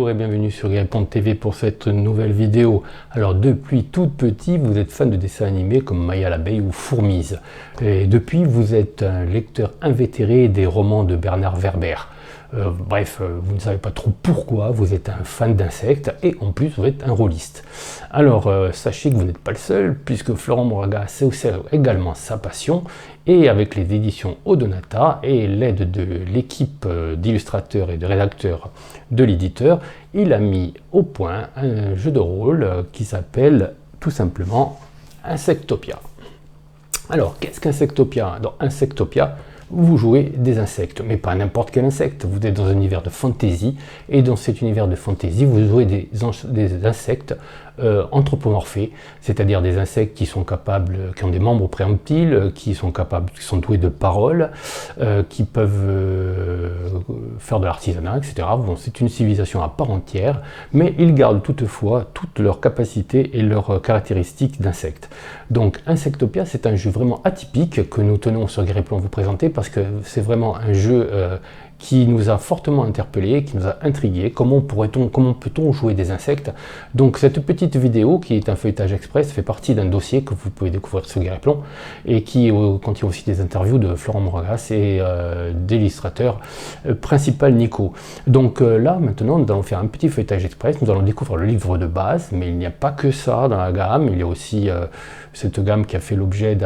Bonjour et bienvenue sur Gripon TV pour cette nouvelle vidéo. Alors depuis tout petit, vous êtes fan de dessins animés comme Maya l'abeille ou Fourmise. Et depuis, vous êtes un lecteur invétéré des romans de Bernard Werber. Bref, vous ne savez pas trop pourquoi, vous êtes un fan d'insectes et en plus vous êtes un rôliste. Alors sachez que vous n'êtes pas le seul puisque Florent Moraga sait également sa passion et avec les éditions Odonata et l'aide de l'équipe d'illustrateurs et de rédacteurs de l'éditeur, il a mis au point un jeu de rôle qui s'appelle tout simplement Insectopia. Alors qu'est-ce qu'Insectopia? Dans Insectopia, vous jouez des insectes, mais pas n'importe quel insecte. Vous êtes dans un univers de fantasy, et dans cet univers de fantasy, vous jouez des insectes anthropomorphés, c'est-à-dire des insectes qui sont capables, qui ont des membres préemptiles, qui sont doués de paroles, qui peuvent faire de l'artisanat, etc. Bon, c'est une civilisation à part entière, mais ils gardent toutefois toutes leurs capacités et leurs caractéristiques d'insectes. Donc Insectopia, c'est un jeu vraiment atypique que nous tenons sur Gripon à vous présenter parce que c'est vraiment un jeu qui nous a fortement interpellés, qui nous a intrigués. Comment peut-on jouer des insectes? Donc cette petite vidéo, qui est un feuilletage express, fait partie d'un dossier que vous pouvez découvrir sur Gripon et qui contient aussi des interviews de Florent Moragas et d'illustrateur principal Nico. Donc là, maintenant, nous allons faire un petit feuilletage express. Nous allons découvrir le livre de base, mais il n'y a pas que ça dans la gamme. Il y a aussi cette gamme qui a fait l'objet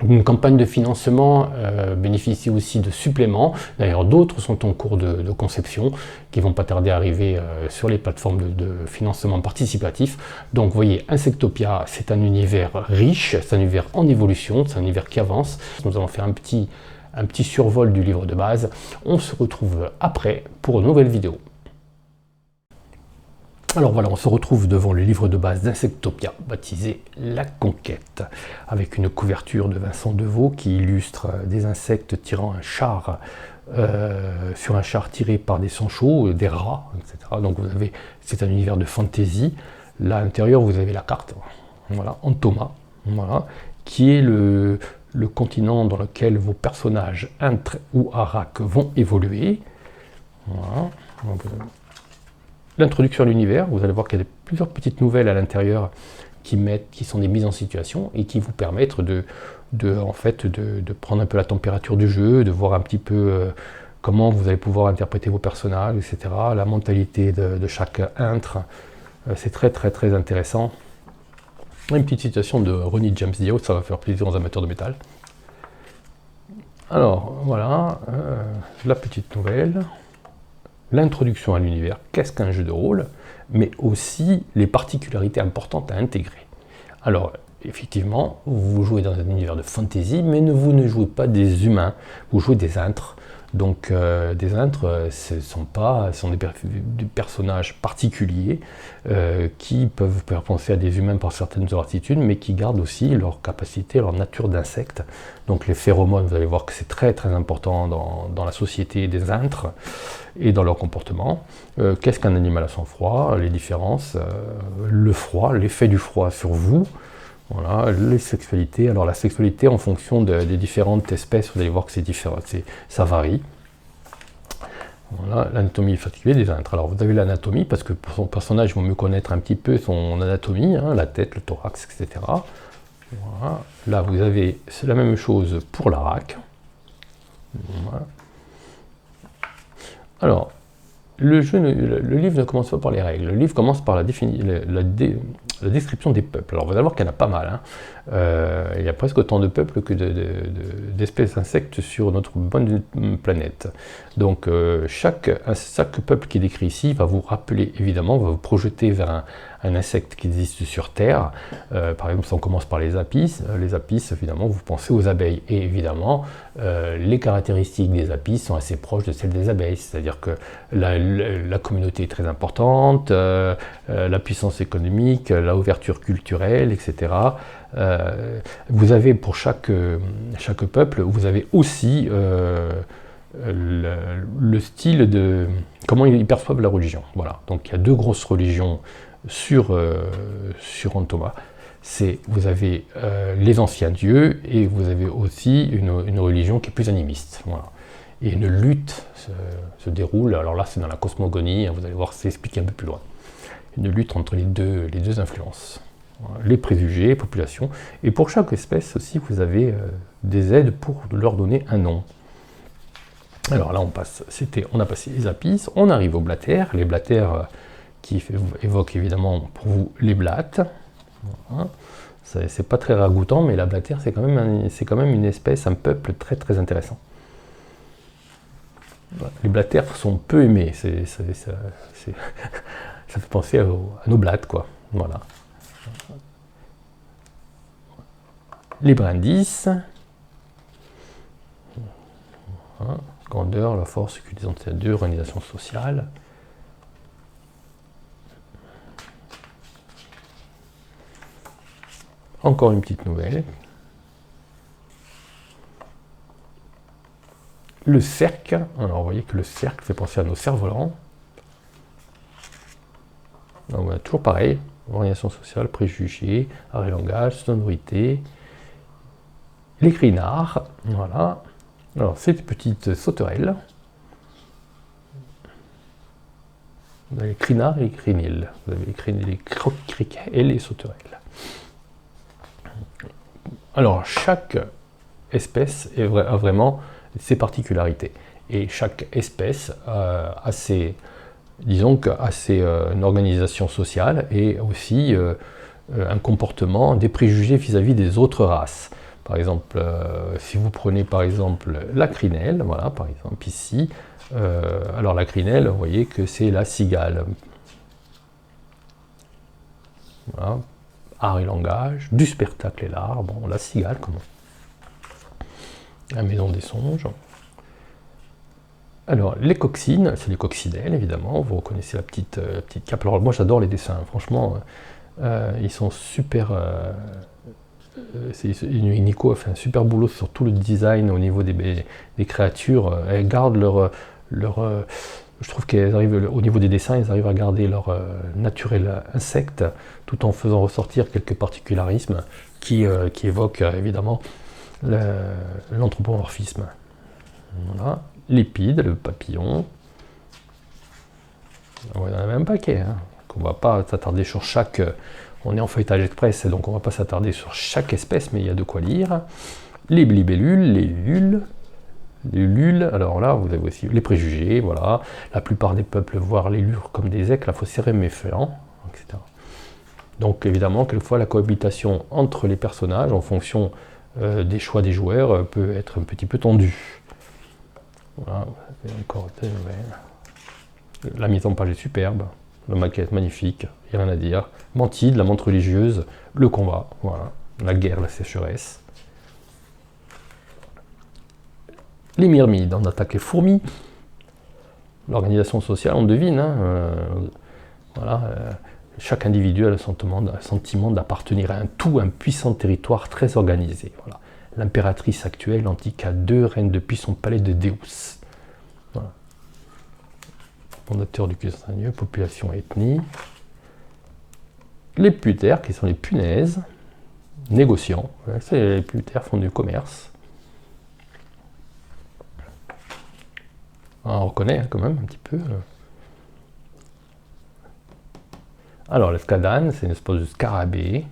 une campagne de financement, bénéficie aussi de suppléments. D'ailleurs, d'autres sont en cours de conception, qui vont pas tarder à arriver sur les plateformes de financement participatif. Donc, vous voyez, Insectopia, c'est un univers riche, c'est un univers en évolution, c'est un univers qui avance. Nous allons faire un petit survol du livre de base. On se retrouve après pour une nouvelle vidéo. Alors voilà, on se retrouve devant le livre de base d'Insectopia, baptisé La Conquête, avec une couverture de Vincent Deveau qui illustre des insectes tirant un char, sur un char tiré par des sanchots, des rats, etc. Donc c'est un univers de fantasy. Là, à l'intérieur, vous avez la carte, voilà, Antoma, voilà, qui est le continent dans lequel vos personnages, Intre ou Arak, vont évoluer. Voilà. L'introduction à l'univers, vous allez voir qu'il y a plusieurs petites nouvelles à l'intérieur qui sont des mises en situation et qui vous permettent de prendre un peu la température du jeu, de voir un petit peu comment vous allez pouvoir interpréter vos personnages, etc. La mentalité de chaque intre, c'est très très très intéressant. Une petite citation de Ronnie James Dio, ça va faire plaisir aux amateurs de métal. Alors voilà, la petite nouvelle. L'introduction à l'univers, qu'est-ce qu'un jeu de rôle, mais aussi les particularités importantes à intégrer. Alors, effectivement, vous jouez dans un univers de fantasy, mais vous ne jouez pas des humains, vous jouez des intres. Donc, des intres, ce sont des personnages particuliers qui peuvent faire penser à des humains par certaines de leurs attitudes, mais qui gardent aussi leur capacité, leur nature d'insectes. Donc, les phéromones, vous allez voir que c'est très très important dans la société des intres et dans leur comportement. Qu'est-ce qu'un animal à sang-froid? Les différences, le froid, l'effet du froid sur vous. Voilà, les sexualités. Alors la sexualité en fonction des différentes espèces, vous allez voir que c'est différent, ça varie. Voilà, l'anatomie particulière des intres. Alors vous avez l'anatomie, parce que pour son personnage, il vaut mieux connaître un petit peu son anatomie, hein, la tête, le thorax, etc. Voilà. Là, vous avez la même chose pour l'Arak. Voilà. Alors, le livre ne commence pas par les règles, le livre commence par la description des peuples. Alors vous allez voir qu'il y en a pas mal, hein. Il y a presque autant de peuples que d'espèces d'insectes sur notre bonne planète. Donc chaque peuple qui est décrit ici va vous rappeler, évidemment, va vous projeter vers un insecte qui existe sur Terre. Par exemple, si on commence par les apis, évidemment, vous pensez aux abeilles. Et évidemment, les caractéristiques des apis sont assez proches de celles des abeilles, c'est-à-dire que la communauté est très importante, la puissance économique, la ouverture culturelle, etc. Vous avez pour chaque peuple, vous avez aussi le style de comment ils perçoivent la religion. Voilà. Donc il y a deux grosses religions sur Antoma. Vous avez les anciens dieux et vous avez aussi une religion qui est plus animiste. Voilà. et une lutte se déroule. Alors là, c'est dans la cosmogonie, hein, vous allez voir, c'est expliqué un peu plus loin. Une lutte entre les deux influences. Voilà, les préjugés, population. Et pour chaque espèce aussi, vous avez des aides pour leur donner un nom. Alors là, on a passé les apis, on arrive aux blattaires. Les blattaires qui évoquent évidemment pour vous les blattes. Voilà. C'est pas très ragoûtant, mais la blattaire, c'est quand même une espèce, un peuple très très intéressant. Voilà. Les blattaires sont peu aimés, ça fait penser à nos blattes, quoi. Voilà. Les brindis. Voilà. Grandeur, la force, utilisant deux, organisation sociale. Encore une petite nouvelle. Le cercle, alors vous voyez que le cercle fait penser à nos cerfs-volants. Donc voilà, toujours pareil, organisation sociale, préjugés, art et langage, sonorité. Les crinards, voilà. Alors c'est des petites sauterelles. Vous avez les crinards et les crinils. Vous avez les crocs-criquets et les sauterelles. Alors, chaque espèce a vraiment ses particularités. Et chaque espèce a une organisation sociale et aussi un comportement, des préjugés vis-à-vis des autres races. Par exemple, si vous prenez par exemple la crinelle, voilà, par exemple ici, alors la crinelle, vous voyez que c'est la cigale. Voilà. Art et langage, du spectacle et l'art, bon, la cigale, comment? La maison des songes. Alors, les coccines, c'est les coccinelles, évidemment, vous reconnaissez la petite cape. Alors, moi, j'adore les dessins, franchement, ils sont super... Nico a fait un super boulot sur tout le design au niveau des créatures. Elles gardent je trouve qu'elles arrivent, au niveau des dessins, elles arrivent à garder leur naturel insecte, tout en faisant ressortir quelques particularismes qui évoquent évidemment l'anthropomorphisme. Voilà. L'épide, le papillon. On en a même un paquet. Hein. On ne va pas s'attarder sur chaque... On est en feuilletage express, donc on ne va pas s'attarder sur chaque espèce, mais il y a de quoi lire. Les libellules, les lules, alors là, vous avez aussi les préjugés, voilà. La plupart des peuples voient les lures comme des aigles, la faussaire méfiant, etc. Donc évidemment, quelquefois, la cohabitation entre les personnages, en fonction des choix des joueurs, peut être un petit peu tendue. Voilà, encore des nouvelles. La mise en page est superbe, la maquette magnifique, il n'y a rien à dire. Mantide, la montre religieuse, le combat, voilà. La guerre, la sécheresse. Les myrmides, on attaque les fourmis. L'organisation sociale, on devine. Hein, voilà, chaque individu a le sentiment d'appartenir à un tout, un puissant territoire très organisé. Voilà. L'impératrice actuelle, Antica II, reine depuis son palais de Deus. Voilà. Fondateur du Cuisinier, population et ethnie. Les putères, qui sont les punaises. Négociants, les putères font du commerce. On reconnaît quand même un petit peu. Alors, le scadane, c'est une espèce de scarabée.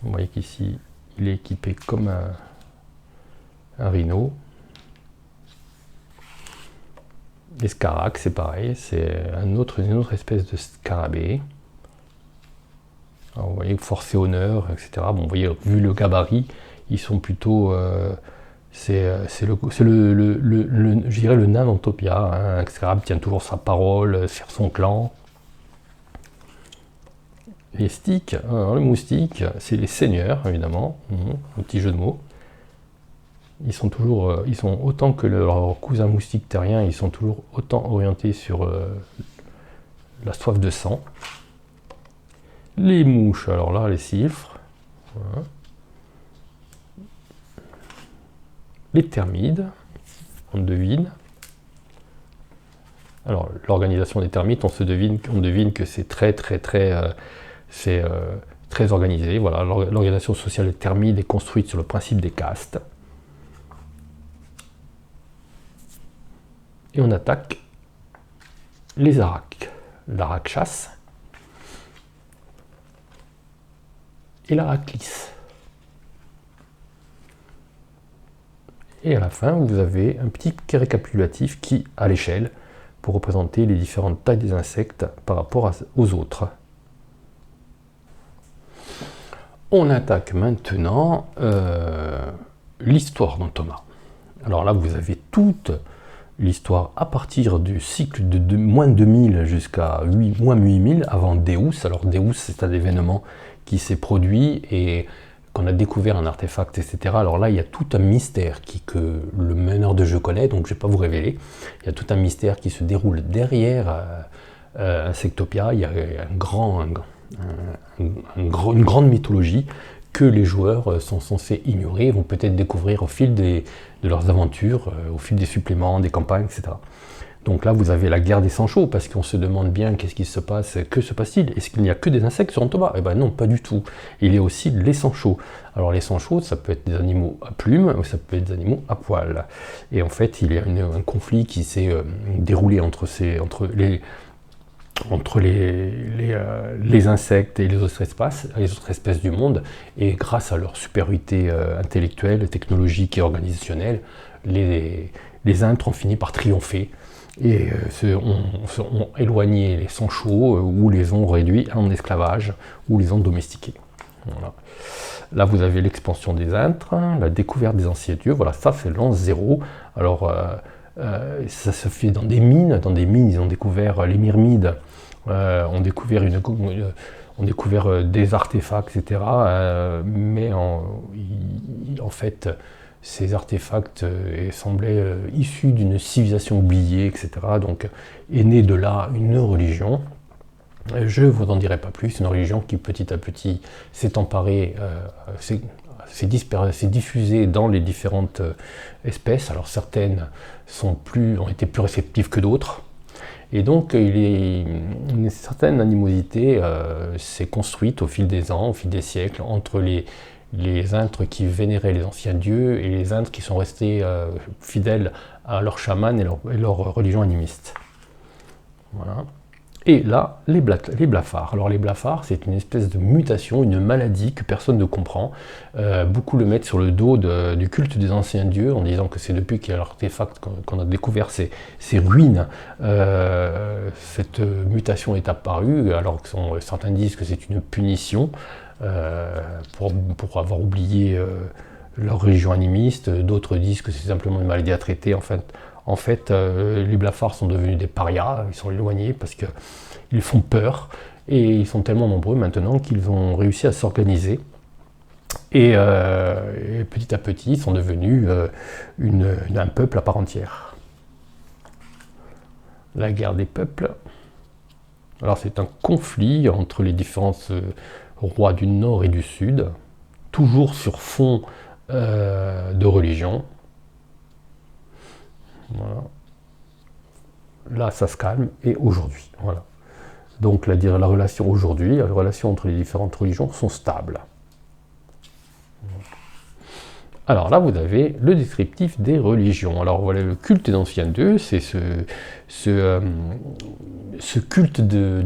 Vous voyez qu'ici, il est équipé comme un rhino. Les scaracs, c'est pareil, c'est une autre espèce de scarabée. Alors, vous voyez, force et honneur, etc. Bon, vous voyez, vu le gabarit, ils sont plutôt... je dirais le nain d'Antopia. Hein. Un scarab tient toujours sa parole, sert son clan. Les sticks, alors les moustiques, c'est les seigneurs, évidemment. Un petit jeu de mots. Ils sont autant que leurs cousins moustiques terriens, ils sont toujours autant orientés sur la soif de sang. Les mouches, alors là, les sylphes. Voilà. Les termites, on devine. Alors, l'organisation des termites, on devine que c'est très très organisée. Voilà, l'organisation sociale thermide est construite sur le principe des castes. Et on attaque les Araks, l'Arakshas et l'Araklis. Et à la fin, vous avez un petit récapitulatif qui, à l'échelle, pour représenter les différentes tailles des insectes par rapport aux autres. On attaque maintenant l'histoire d'Antoma. Alors là, vous avez toute l'histoire à partir du cycle de moins 2000 jusqu'à moins 8000 avant Deus. Alors Deus, c'est un événement qui s'est produit et qu'on a découvert un artefact, etc. Alors là, il y a tout un mystère que le meneur de jeu connaît, donc je ne vais pas vous révéler. Il y a tout un mystère qui se déroule derrière Insectopia. Il y a une grande mythologie que les joueurs sont censés ignorer, vont peut-être découvrir au fil de leurs aventures, au fil des suppléments, des campagnes, etc. Donc là, vous avez la guerre des sangs chauds, parce qu'on se demande bien qu'est-ce qui se passe, que se passe-t-il? Est-ce qu'il n'y a que des insectes sur Antoma? Eh bien non, pas du tout. Il y a aussi les sangs chauds. Alors les sangs chauds, ça peut être des animaux à plumes, ou ça peut être des animaux à poils. Et en fait, il y a un conflit qui s'est déroulé entre les insectes et les autres espèces du monde, et grâce à leur supériorité intellectuelle, technologique et organisationnelle, les intres ont fini par triompher et ont éloigné les sangs chauds ou les ont réduits en esclavage ou les ont domestiqués. Voilà. Là, vous avez l'expansion des intres, la découverte des anciens dieux. Voilà, ça c'est l'an 0. Alors, ça se fait dans des mines. Dans des mines, ils ont découvert les myrmides, ont découvert des artefacts, etc. Mais en fait, ces artefacts semblaient issus d'une civilisation oubliée, etc. Donc, est née de là une religion. Je ne vous en dirai pas plus. Une religion qui, petit à petit, s'est emparée, s'est diffusée dans les différentes espèces. Alors, certaines ont été plus réceptives que d'autres. Et donc, une certaine animosité s'est construite au fil des ans, au fil des siècles, entre les intres qui vénéraient les anciens dieux et les intres qui sont restés fidèles à leur chaman et leur religion animiste. Voilà. Et là, les blafards. Alors les blafards, c'est une espèce de mutation, une maladie que personne ne comprend. Beaucoup le mettent sur le dos du culte des anciens dieux, en disant que c'est depuis qu'il y a l'artefact qu'on a découvert ces ruines, cette mutation est apparue, alors que certains disent que c'est une punition pour avoir oublié leur religion animiste. D'autres disent que c'est simplement une maladie à traiter. En fait, les blafards sont devenus des parias, ils sont éloignés parce qu'ils font peur, et ils sont tellement nombreux maintenant qu'ils ont réussi à s'organiser. Et petit à petit, ils sont devenus un peuple à part entière. La guerre des peuples. Alors c'est un conflit entre les différents rois du nord et du sud, toujours sur fond de religion. Voilà. Là, ça se calme, et aujourd'hui. Voilà. Donc, la relation aujourd'hui, les relations entre les différentes religions sont stables. Alors là, vous avez le descriptif des religions. Alors voilà, le culte des anciens dieux, c'est ce culte de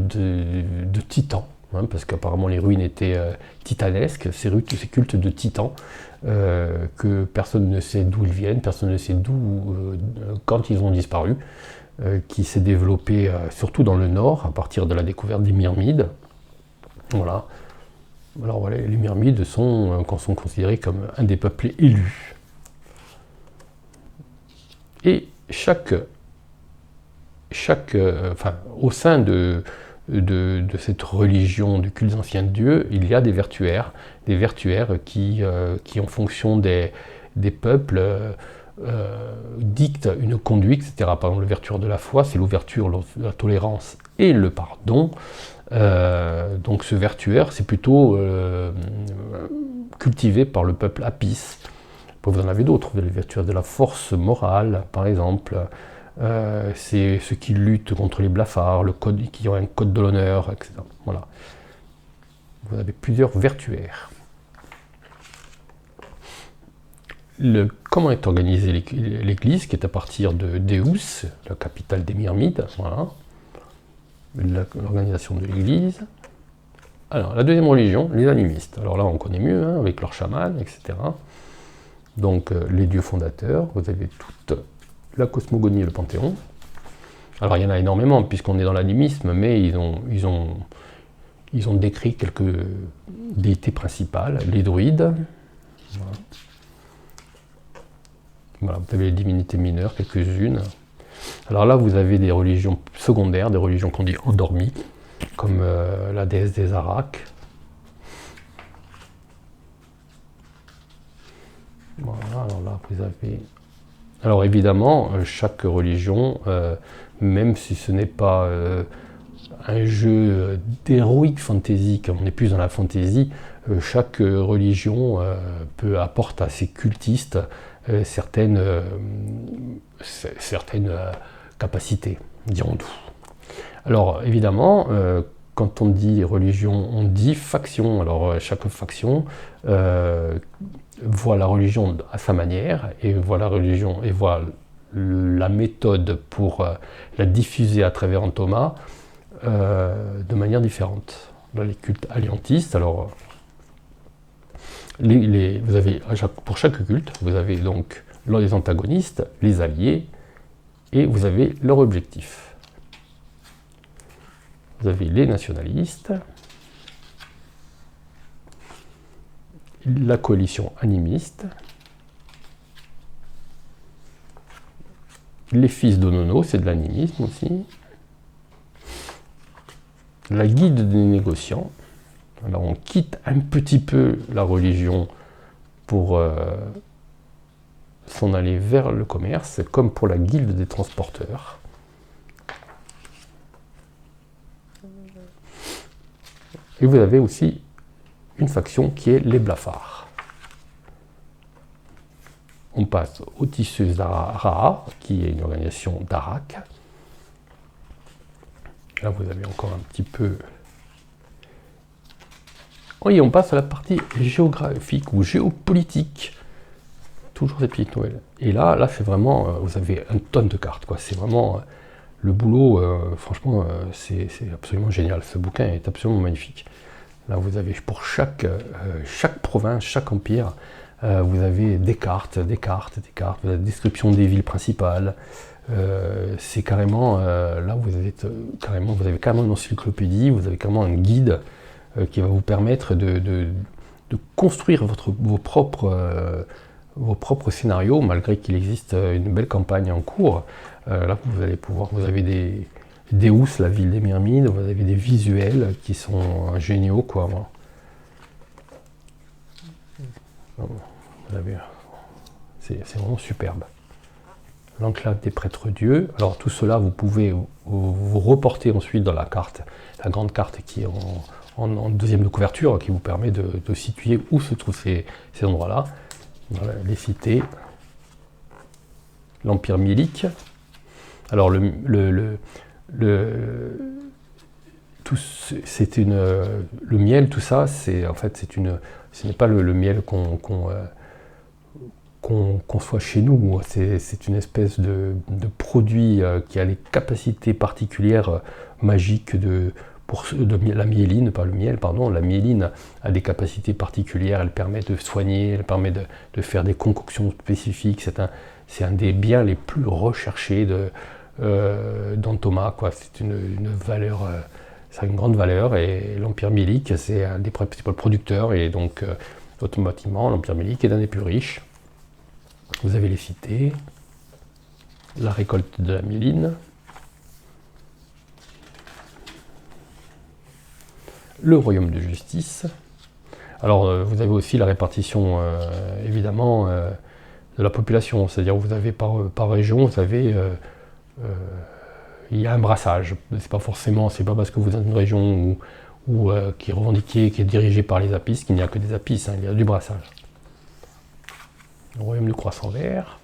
titans, hein, parce qu'apparemment les ruines étaient titanesques, ces cultes de titans, que personne ne sait d'où ils viennent, personne ne sait quand ils ont disparu, qui s'est développé surtout dans le nord, à partir de la découverte des myrmides. Voilà. Alors voilà, les myrmides sont considérés comme un des peuples élus. Et au sein de cette religion du culte des anciens dieux, il y a des vertuaires qui en fonction des peuples, dictent une conduite, etc. Par exemple, le vertuaire de la foi, c'est l'ouverture, la tolérance et le pardon. Donc ce vertuaire, c'est plutôt cultivé par le peuple Apis. Vous en avez d'autres, vous avez le vertuaire de la force morale, par exemple. C'est ceux qui luttent contre les blafards, qui ont un code de l'honneur, etc. Voilà. vous avez plusieurs vertuaires. Comment est organisée l'Église, qui est à partir de Deus, la capitale des Myrmides, voilà, l'organisation de l'Église. Alors, la deuxième religion, les animistes. Alors là, on connaît mieux, hein, avec leurs chamans, etc. Donc, les dieux fondateurs, vous avez toute la cosmogonie et le panthéon. Alors, il y en a énormément, puisqu'on est dans l'animisme, mais ils ont décrit quelques déités principales, les druides. Voilà. Voilà, vous avez les divinités mineures, quelques-unes. Alors là, vous avez des religions secondaires, des religions qu'on dit endormies, comme la déesse des Arak. Voilà, alors là, vous avez... Alors évidemment, chaque religion, même si ce n'est pas un jeu d'heroic fantasy, comme on est plus dans la fantasy, chaque religion apporte à ses cultistes certaines capacités, dirons-nous. Alors évidemment, quand on dit religion, on dit faction. Alors chaque faction voit la religion à sa manière et voit la religion et voit la méthode pour la diffuser à travers un Thomas de manière différente. Là, les cultes alliantistes, alors vous avez pour chaque culte, vous avez donc les antagonistes, les alliés, et vous avez leur objectif. Vous avez les nationalistes, la coalition animiste, les fils d'Onono, c'est de l'animisme aussi, la guilde des négociants. Alors on quitte un petit peu la religion pour s'en aller vers le commerce, comme pour la guilde des transporteurs. Et vous avez aussi une faction qui est les blafards. On passe aux tisseuses d'Ara, qui est une organisation d'Arak. Là, vous avez encore un petit peu... Oui, on passe à la partie géographique ou géopolitique. Toujours ces petites nouvelles. Et là c'est vraiment... vous avez une tonne de cartes, quoi. C'est vraiment... le boulot, franchement, c'est absolument génial. Ce bouquin est absolument magnifique. Là, vous avez pour chaque province, chaque empire, vous avez des cartes, vous avez la description des villes principales. C'est carrément, là, vous avez carrément une encyclopédie, vous avez carrément un guide qui va vous permettre de construire vos propres scénarios, malgré qu'il existe une belle campagne en cours. Là, vous allez pouvoir, vous avez des Deus, la ville des Myrmides, vous avez des visuels qui sont géniaux, quoi. C'est vraiment superbe. L'enclave des prêtres dieux. Alors tout cela, vous pouvez vous reporter ensuite dans la carte, la grande carte qui est en deuxième de couverture, qui vous permet de situer où se trouvent ces endroits-là. Voilà, les cités. L'Empire mylique. Alors le miel, tout ça, c'est en fait ce n'est pas le miel qu'on conçoit chez nous. C'est une espèce de produit qui a les capacités particulières magiques de la myéline, pas le miel, pardon. La myéline a des capacités particulières, elle permet de soigner, elle permet de faire des concoctions spécifiques. C'est un des biens les plus recherchés dans Thomas, quoi. C'est une valeur, ça a une grande valeur, et l'Empire mylique, c'est un des principaux producteurs, et donc automatiquement l'Empire mylique est un des plus riches. Vous avez les cités, la récolte de la myéline, le royaume de justice. Alors vous avez aussi la répartition évidemment de la population, c'est-à-dire vous avez par région, vous avez il y a un brassage. C'est pas parce que vous êtes dans une région qui est revendiquée, qui est dirigée par les apis, qu'il n'y a que des apis, hein, il y a du brassage. Le royaume du croissant vert.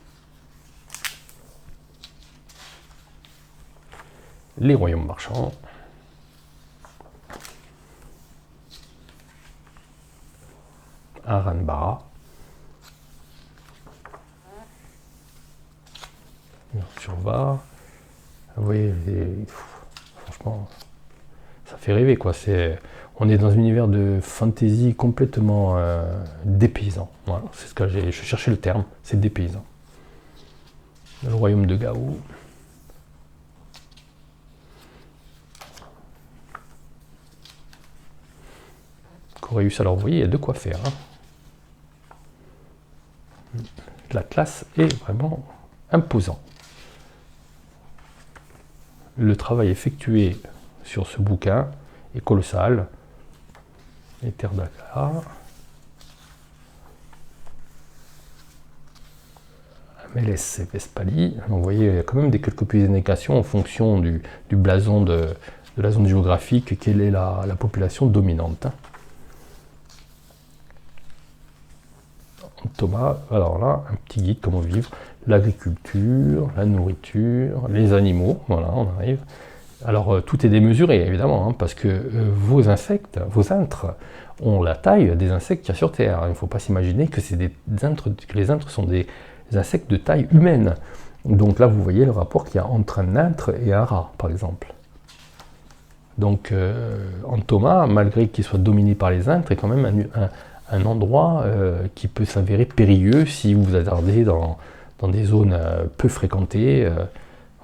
Les royaumes marchands. Aranbara. Sur VAR. Vous voyez, franchement, ça fait rêver quoi. On est dans un univers de fantasy complètement dépaysant. Voilà, c'est ce que je cherchais le terme, c'est dépaysant. Le royaume de Gao. Coréus, alors vous voyez, il y a de quoi faire. Hein. L'Atlas est vraiment imposant. Le travail effectué sur ce bouquin est colossal. Les terres d'Akar. MLS et Vespali. Vous voyez, il y a quand même quelques petites indications en fonction du blason de la zone géographique, quelle est la population dominante. Thomas, alors là, un petit guide, comment vivre, l'agriculture, la nourriture, les animaux, voilà, on arrive. Alors, tout est démesuré, évidemment, hein, parce que vos insectes, vos intres, ont la taille des insectes qu'il y a sur Terre. Il ne faut pas s'imaginer que les intres sont des insectes de taille humaine. Donc là, vous voyez le rapport qu'il y a entre un intre et un rat, par exemple. Donc, Thomas, malgré qu'il soit dominé par les intres, est quand même un endroit qui peut s'avérer périlleux si vous vous hasardez dans des zones peu fréquentées.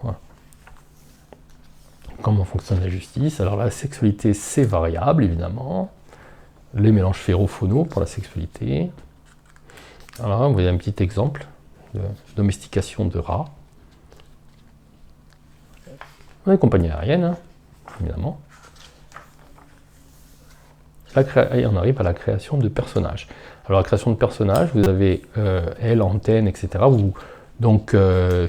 Voilà. Comment fonctionne la justice? Alors la sexualité, c'est variable, évidemment. Les mélanges phérophonaux pour la sexualité. Alors là, vous voyez un petit exemple de domestication de rats. Les compagnies aériennes, hein, évidemment. Et on arrive à la création de personnages. Alors la création de personnages, vous avez ailes, antennes, etc. Donc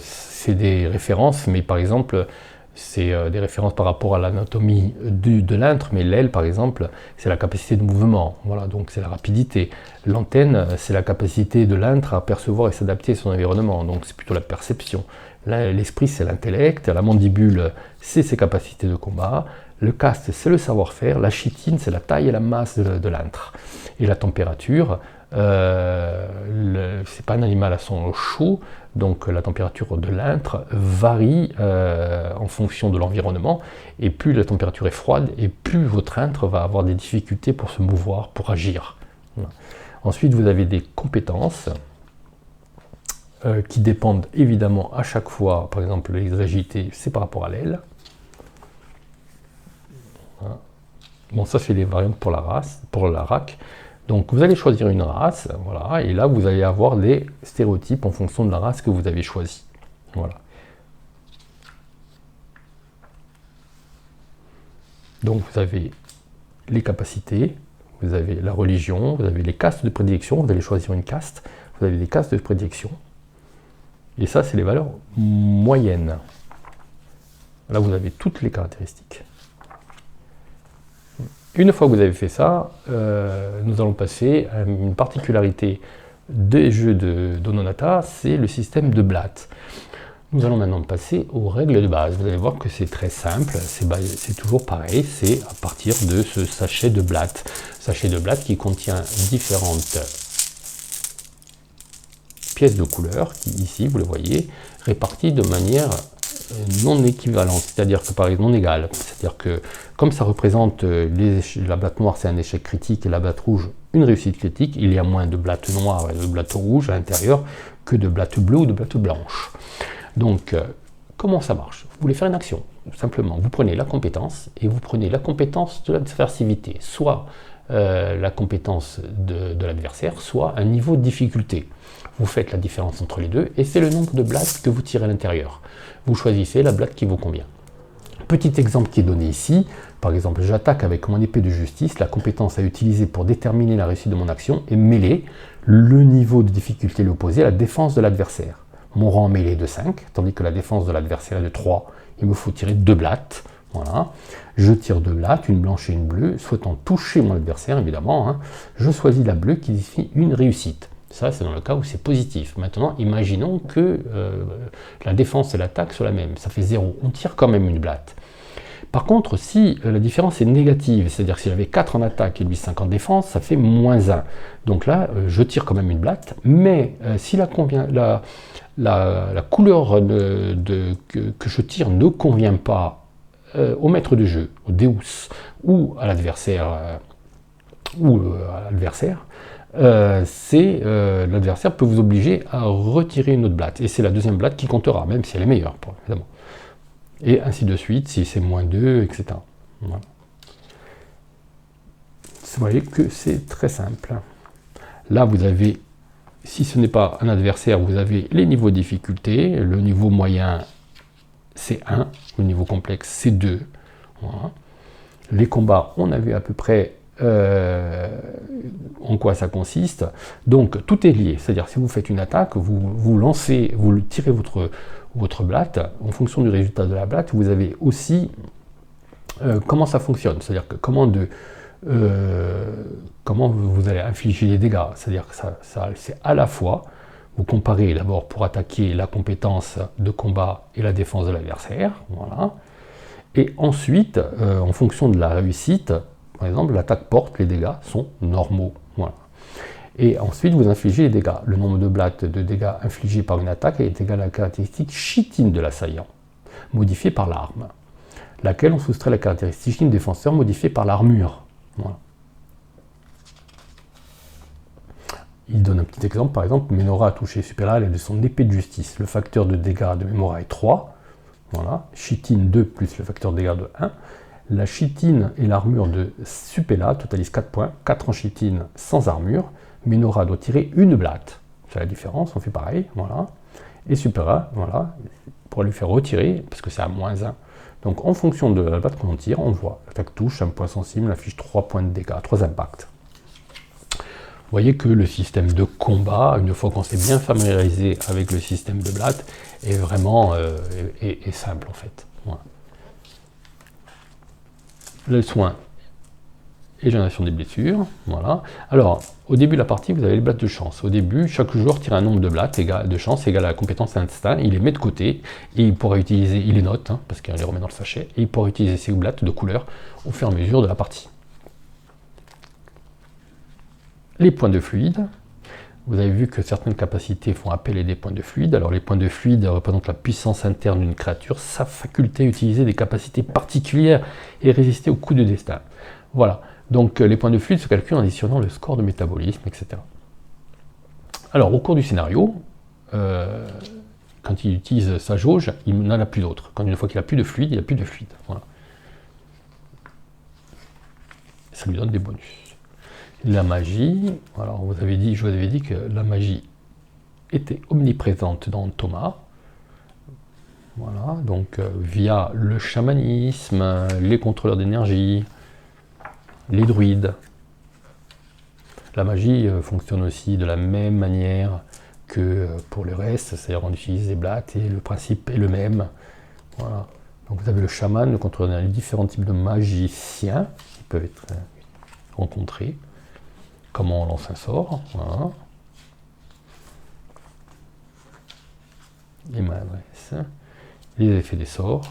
c'est des références, mais par exemple, c'est des références par rapport à l'anatomie de l'intre, mais l'aile, par exemple, c'est la capacité de mouvement, voilà, donc c'est la rapidité. L'antenne, c'est la capacité de l'intre à percevoir et s'adapter à son environnement, donc c'est plutôt la perception. L'esprit, c'est l'intellect, la mandibule, c'est ses capacités de combat. Le caste, c'est le savoir-faire. La chitine, c'est la taille et la masse de l'intre. Et la température, c'est pas un animal à son chaud, donc la température de l'intre varie en fonction de l'environnement. Et plus la température est froide, et plus votre intre va avoir des difficultés pour se mouvoir, pour agir. Voilà. Ensuite, vous avez des compétences qui dépendent évidemment à chaque fois. Par exemple, les agilité, c'est par rapport à l'aile. Bon, ça c'est les variantes pour la race, pour la RAC. Donc vous allez choisir une race, voilà, et là vous allez avoir des stéréotypes en fonction de la race que vous avez choisie. Voilà. Donc vous avez les capacités, vous avez la religion, vous avez les castes de prédilection, vous allez choisir une caste, vous avez des castes de prédilection. Et ça c'est les valeurs moyennes. Là vous avez toutes les caractéristiques. Une fois que vous avez fait ça, nous allons passer à une particularité des jeux d'Ononata, c'est le système de Blatt. Nous allons maintenant passer aux règles de base. Vous allez voir que c'est très simple, c'est toujours pareil, c'est à partir de ce sachet de Blatt. Sachet de Blatt qui contient différentes pièces de couleur, qui ici, vous le voyez, réparties de manière non équivalente, c'est-à-dire que par exemple non égale, c'est-à-dire que comme ça représente la blatte noire c'est un échec critique et la blatte rouge une réussite critique, il y a moins de blattes noires et de blattes rouges à l'intérieur que de blattes bleues ou de blattes blanches. Donc comment ça marche? Vous voulez faire une action, simplement vous prenez la compétence et vous prenez la compétence de l'adversivité, soit la compétence de l'adversaire, soit un niveau de difficulté. Vous faites la différence entre les deux et c'est le nombre de blattes que vous tirez à l'intérieur. Vous choisissez la blatte qui vous convient. Petit exemple qui est donné ici, par exemple, j'attaque avec mon épée de justice, la compétence à utiliser pour déterminer la réussite de mon action est mêlée, le niveau de difficulté est opposé à la défense de l'adversaire. Mon rang mêlé est de 5, tandis que la défense de l'adversaire est de 3. Il me faut tirer 2 blattes. Voilà. Je tire 2 blattes, une blanche et une bleue, souhaitant toucher mon adversaire, évidemment. Hein. Je choisis la bleue qui définit une réussite. Ça, c'est dans le cas où c'est positif. Maintenant, imaginons que la défense et l'attaque soient la même. Ça fait 0. On tire quand même une blatte. Par contre, si la différence est négative, c'est-à-dire s'il avait 4 en attaque et lui 5 en défense, ça fait moins 1. Donc là, je tire quand même une blatte, mais si la couleur que je tire ne convient pas au maître de jeu, au Deus, ou à l'adversaire, l'adversaire peut vous obliger à retirer une autre blatte. Et c'est la deuxième blatte qui comptera, même si elle est meilleure, évidemment. Et ainsi de suite, si c'est moins 2, etc. Voilà. Vous voyez que c'est très simple. Là, vous avez, si ce n'est pas un adversaire, vous avez les niveaux de difficulté. Le niveau moyen, c'est 1. Le niveau complexe, c'est 2. Voilà. Les combats, on a vu à peu près en quoi ça consiste. Donc, tout est lié. C'est-à-dire, si vous faites une attaque, vous lancez, vous tirez votre blatte. En fonction du résultat de la blatte, vous avez aussi comment ça fonctionne. C'est-à-dire que comment vous allez infliger les dégâts. C'est-à-dire que c'est à la fois, vous comparez d'abord pour attaquer la compétence de combat et la défense de l'adversaire. Voilà. Et ensuite, en fonction de la réussite, par exemple, l'attaque porte, les dégâts sont normaux. Voilà. Et ensuite, vous infligez les dégâts. Le nombre de blattes de dégâts infligés par une attaque est égal à la caractéristique chitine de l'assaillant, modifiée par l'arme, laquelle on soustrait la caractéristique chitine défenseur modifiée par l'armure. Voilà. Il donne un petit exemple, par exemple, Ménora a touché Supera, elle est de son épée de justice. Le facteur de dégâts de Ménora est 3. Voilà, chitine 2 plus le facteur de dégâts de 1. La chitine et l'armure de Supela totalisent 4 points, 4 en chitine sans armure. Ménora doit tirer une blatte. C'est la différence, on fait pareil. Voilà. Et Supera, voilà, pour lui faire retirer, parce que c'est à moins 1. Donc en fonction de la blatte qu'on tire, on voit. L'attaque touche, un point sensible, affiche 3 points de dégâts, 3 impacts. Vous voyez que le système de combat, une fois qu'on s'est bien familiarisé avec le système de blatte, est vraiment est simple en fait. Voilà. Les soins et génération des blessures. Voilà. Alors, au début de la partie, vous avez les blattes de chance. Au début, chaque joueur tire un nombre de blattes de chance égal à la compétence instinct. Il les met de côté et il pourra utiliser, il les note, parce qu'il les remet dans le sachet, et il pourra utiliser ces blattes de couleur au fur et à mesure de la partie. Les points de fluide. Vous avez vu que certaines capacités font appel à des points de fluide. Alors les points de fluide représentent la puissance interne d'une créature, sa faculté à utiliser des capacités particulières et résister aux coups de destin. Voilà. Donc les points de fluide se calculent en additionnant le score de métabolisme, etc. Alors au cours du scénario, quand il utilise sa jauge, il n'en a plus d'autres. Quand une fois qu'il n'a plus de fluide, il n'a plus de fluide. Voilà. Ça lui donne des bonus. La magie, alors je vous avais dit que la magie était omniprésente dans Thomas. Voilà, donc via le chamanisme, les contrôleurs d'énergie, les druides. La magie fonctionne aussi de la même manière que pour le reste, c'est-à-dire on utilise des blattes et le principe est le même. Voilà. Donc vous avez le chaman, le contrôleur d'énergie, différents types de magiciens qui peuvent être rencontrés. Comment on lance un sort, voilà. Les maladresses, les effets des sorts.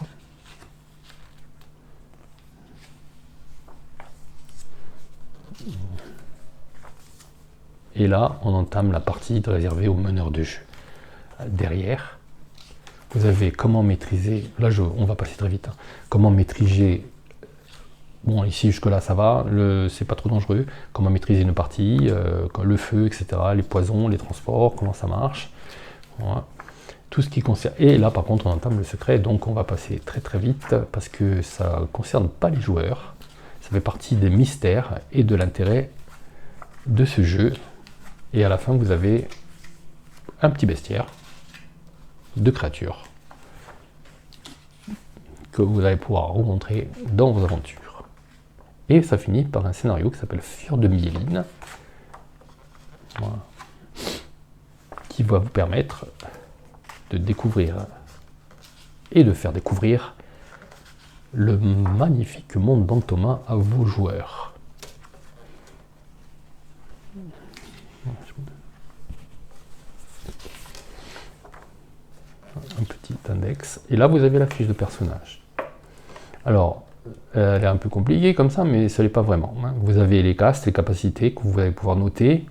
Et là, on entame la partie réservée aux meneurs de jeu. Derrière, vous avez comment maîtriser, là on va passer très vite, comment maîtriser. Bon, ici, jusque-là, ça va, c'est pas trop dangereux. Comment maîtriser une partie, le feu, etc., les poisons, les transports, comment ça marche. Voilà. Tout ce qui concerne... Et là, par contre, on entame le secret, donc on va passer très très vite, parce que ça ne concerne pas les joueurs. Ça fait partie des mystères et de l'intérêt de ce jeu. Et à la fin, vous avez un petit bestiaire de créatures que vous allez pouvoir rencontrer dans vos aventures. Et ça finit par un scénario qui s'appelle Fure de Myéline, voilà, qui va vous permettre de découvrir et de faire découvrir le magnifique monde d'Antoma à vos joueurs. Un petit index. Et là, vous avez la fiche de personnage. Alors, elle est un peu compliquée comme ça, mais ce n'est pas vraiment. Vous avez les castes, les capacités que vous allez pouvoir noter.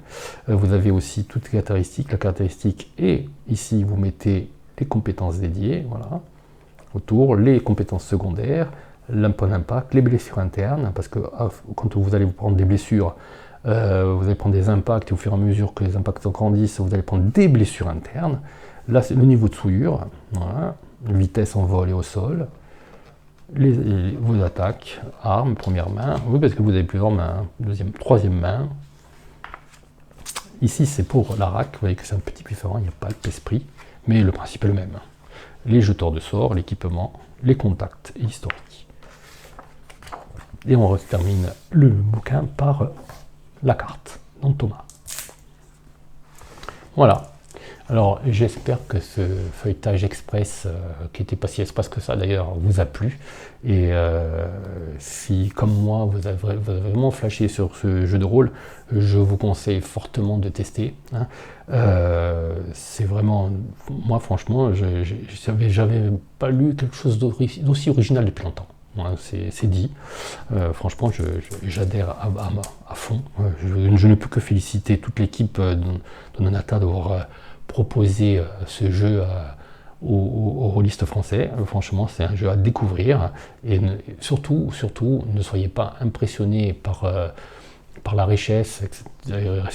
Vous avez aussi toutes les caractéristiques. La caractéristique est ici, vous mettez les compétences dédiées, voilà, autour, les compétences secondaires, l'impact d'impact, les blessures internes, parce que quand vous allez vous prendre des blessures, vous allez prendre des impacts, et au fur et à mesure que les impacts grandissent, vous allez prendre des blessures internes. Là, c'est le niveau de souillure, voilà, vitesse en vol et au sol, vos attaques, armes, première main, oui, parce que vous avez plusieurs mains, deuxième, troisième main. Ici, c'est pour la rack, vous voyez que c'est un petit peu différent, il n'y a pas l'esprit, mais le principe est le même. Les jeteurs de sorts, l'équipement, les contacts et historiques. Et on termine le bouquin par la carte, dans Thomas. Voilà. Alors j'espère que ce feuilletage express, qui n'était pas si express que ça d'ailleurs, vous a plu. Et si, comme moi, vous avez vraiment flashé sur ce jeu de rôle, je vous conseille fortement de tester. Hein. C'est vraiment, moi franchement, j'avais pas lu quelque chose d'aussi original depuis longtemps. Hein, c'est dit. Franchement, j'adhère à fond. Je ne peux que féliciter toute l'équipe de Nonata d'avoir proposé ce jeu aux rôlistes français. Franchement, c'est un jeu à découvrir. Et surtout, ne soyez pas impressionnés par la richesse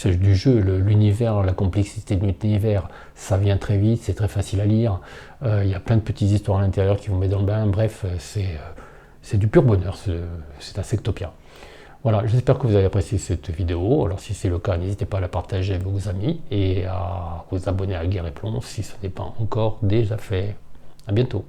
du jeu, l'univers, la complexité de l'univers. Ça vient très vite, c'est très facile à lire. Il y a plein de petites histoires à l'intérieur qui vous mettent dans le bain. Bref, c'est du pur bonheur, c'est un sectopia. Voilà, j'espère que vous avez apprécié cette vidéo. Alors si c'est le cas, n'hésitez pas à la partager avec vos amis et à vous abonner à Guerre et Plomb si ce n'est pas encore déjà fait. À bientôt.